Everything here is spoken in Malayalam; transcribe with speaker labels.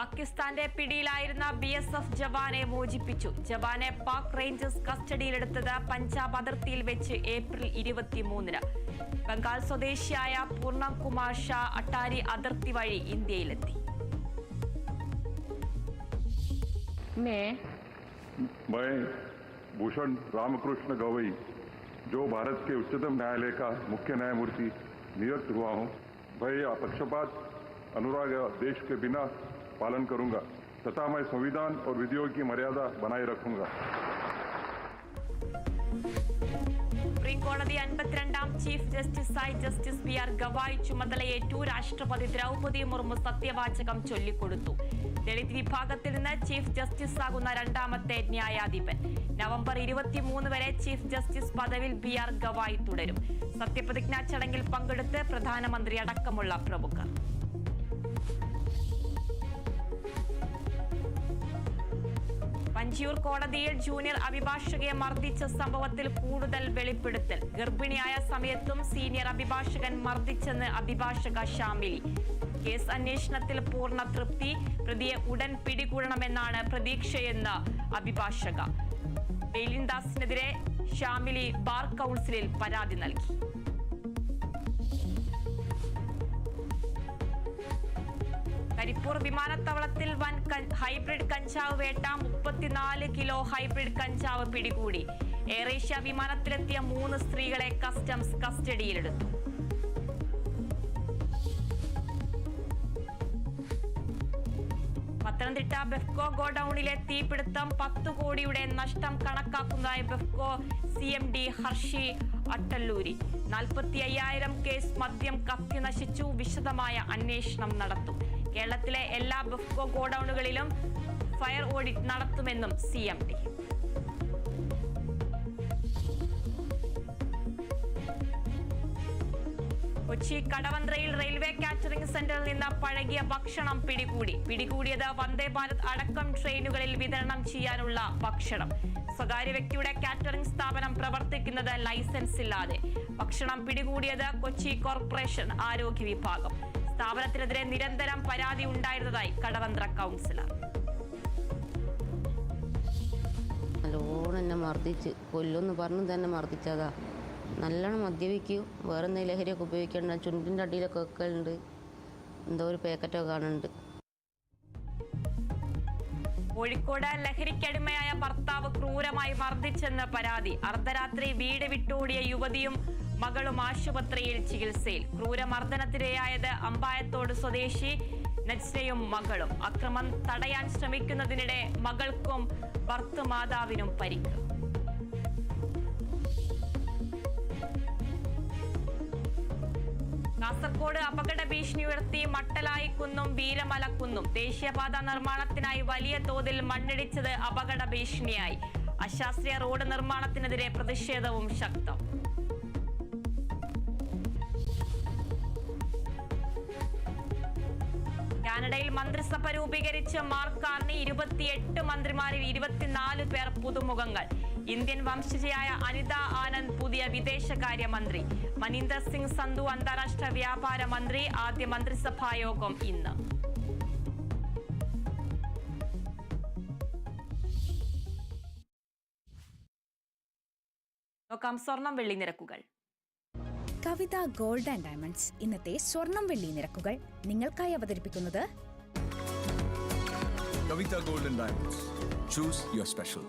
Speaker 1: പാകിസ്ഥാന്റെ പിടിയിലായിരുന്ന BSF ജവാനെ മോചിപ്പിച്ചു. ജവാനെ പാക് റേഞ്ചേഴ്സ് കസ്റ്റഡിയിലെടുത്തത് പഞ്ചാബ് അതിർത്തിയിൽ വെച്ച് ഏപ്രിൽ 23-ന്. ബംഗാൾ സ്വദേശിയായ പൂർണം കുമാർ ഷാ അട്ടാരി അതിർത്തി വഴി ഇന്ത്യയിലെത്തി.
Speaker 2: मैं भूषण रामकृष्ण गवई, जो भारत के उच्चतम न्यायालय का मुख्य न्यायमूर्ति नियुक्त हुआ हूं, भय या पक्षपात, अनुराग या देश के बिना पालन करूंगा तथा मैं संविधान और विधियों की मर्यादा बनाए रखूंगा.
Speaker 1: സുപ്രീംകോടതി 52ാം ചീഫ് ജസ്റ്റിസായി ജസ്റ്റിസ് PR ഗവായ് ചുമതലയേറ്റു. രാഷ്ട്രപതി ദ്രൗപദി മുർമു സത്യവാചകം ചൊല്ലിക്കൊടുത്തു. ദളിത് വിഭാഗത്തിൽ നിന്ന് ചീഫ് ജസ്റ്റിസ് ആകുന്ന രണ്ടാമത്തെ ന്യായാധിപൻ. നവംബർ 23 വരെ ചീഫ് ജസ്റ്റിസ് പദവിയിൽ PR ഗവായ് തുടരും. സത്യപ്രതിജ്ഞാ ചടങ്ങിൽ പങ്കെടുത്ത് പ്രധാനമന്ത്രി അടക്കമുള്ള പ്രമുഖർ. പഞ്ചിയൂർ കോടതിയിൽ ജൂനിയർ അഭിഭാഷകയെ മർദ്ദിച്ച സംഭവത്തിൽ കൂടുതൽ വെളിപ്പെടുത്തൽ. ഗർഭിണിയായ സമയത്തും സീനിയർ അഭിഭാഷകൻ മർദ്ദിച്ചെന്ന് അഭിഭാഷക ഷാമിലി. കേസ് അന്വേഷണത്തിൽ പൂർണ്ണ തൃപ്തി. പ്രതിയെ ഉടൻ പിടികൂടണമെന്നാണ് പ്രതീക്ഷയെന്ന് അഭിഭാഷക. ബെയിലിൻദാസിനെതിരെ ഷാമിലി ബാർ കൗൺസിലിൽ പരാതി നൽകി. കരിപ്പൂർ വിമാനത്താവളത്തിൽ വൻ ഹൈബ്രിഡ് കഞ്ചാവ് വേട്ട. 34 കിലോ ഹൈബ്രിഡ് കഞ്ചാവ് പിടികൂടി. എയർ ഏഷ്യ വിമാനത്തിലെത്തിയ 3 സ്ത്രീകളെ കസ്റ്റംസ് കസ്റ്റഡിയിലെടുത്തു. പത്തനംതിട്ട ബെഫ്കോ ഗോഡൌണിലെ തീപിടുത്തം. 10 കോടിയുടെ നഷ്ടം കണക്കാക്കുന്നതായി ബെഫ്കോ CMD ഹർഷി അട്ടല്ലൂരി. 45,000 കേസ് മദ്യം കത്തി നശിച്ചു. വിശദമായ അന്വേഷണം നടത്തും. കേരളത്തിലെ എല്ലാ ബെഫ്കോ ഗോഡൌണുകളിലും ഫയർ ഓഡിറ്റ് നടത്തുമെന്നും CMD. കൊച്ചി കടവന്ത്രയിൽ റെയിൽവേ കാറ്ററിംഗ് സെന്ററിൽ നിന്ന് പഴകിയ ഭക്ഷണം പിടികൂടിയത് വന്ദേ ഭാരത് അടക്കം ട്രെയിനുകളിൽ വിതരണം ചെയ്യാനുള്ള ഭക്ഷണം. സ്വകാര്യ വ്യക്തിയുടെ കാറ്ററിംഗ് സ്ഥാപനം പ്രവർത്തിക്കുന്നത് ലൈസൻസ് ഇല്ലാതെ. ഭക്ഷണം പിടികൂടിയത് കൊച്ചി കോർപ്പറേഷൻ ആരോഗ്യ വിഭാഗം. സ്ഥാപനത്തിനെതിരെ നിരന്തരം പരാതി ഉണ്ടായിരുന്നതായി കടവന്ത്ര കൗൺസിലർ.
Speaker 3: നല്ലോണം എന്നെ മർദ്ദിച്ച് കൊല്ലുമെന്ന് പറഞ്ഞു തന്നെ മർദ്ദിച്ചതാ. നല്ലോണം മദ്യപിക്കും. വേറെ എന്തെങ്കിലും ലഹരിയൊക്കെ ഉപയോഗിക്കേണ്ട. ചുണ്ടിൻ്റെ അടിയിലൊക്കെ വെക്കലുണ്ട്. എന്തോ ഒരു പാക്കറ്റൊക്കെ കാണുന്നുണ്ട്.
Speaker 1: കോഴിക്കോട് ലഹരിക്കടിമയായ ഭർത്താവ് ക്രൂരമായി മർദ്ദിച്ചെന്ന് പരാതി. അർദ്ധരാത്രി വീട് വിട്ടോടിയ യുവതിയും മകളും ആശുപത്രിയിൽ ചികിത്സയിൽ. ക്രൂരമർദ്ദനത്തിനിരയായത് അമ്പായത്തോട് സ്വദേശി നജ്നയും മകളും. അക്രമം തടയാൻ ശ്രമിക്കുന്നതിനിടെ മകൾക്കും ഭർത്തൃമാതാവിനും പരിക്ക്. കാസർകോട് അപകട ഭീഷണി ഉയർത്തി മട്ടലായിക്കുന്നും വീരമലക്കുന്നും. ദേശീയപാത നിർമ്മാണത്തിനായി വലിയ തോതിൽ മണ്ണിടിച്ചത് അപകട ഭീഷണിയായി. അശാസ്ത്രീയ റോഡ് നിർമ്മാണത്തിനെതിരെ പ്രതിഷേധവും ശക്തം. കാനഡയിൽ മന്ത്രിസഭ രൂപീകരിച്ച് മാർക്ക് കാർണി. 28 മന്ത്രിമാരിൽ 24 പേർ പുതുമുഖങ്ങൾ. ഇന്ത്യൻ വംശജയായ അനിത ആനന്ദ് പുതിയ വിദേശകാര്യമന്ത്രി. മനീന്ദർ സിംഗ് സന്ധു അന്താരാഷ്ട്ര വ്യാപാര മന്ത്രി. ആദ്യ മന്ത്രിസഭാ യോഗം ഇന്ന്. നോക്കാം സ്വർണം വെള്ളി നിരക്കുകൾ.
Speaker 4: കവിത ഗോൾഡ് ആൻഡ് ഡയമണ്ട്സ് ഇന്നത്തെ സ്വർണം വെള്ളി നിരക്കുകൾ നിങ്ങൾക്കായി അവതരിപ്പിക്കുന്നത്
Speaker 5: Kavitha gold and diamonds. Choose your special.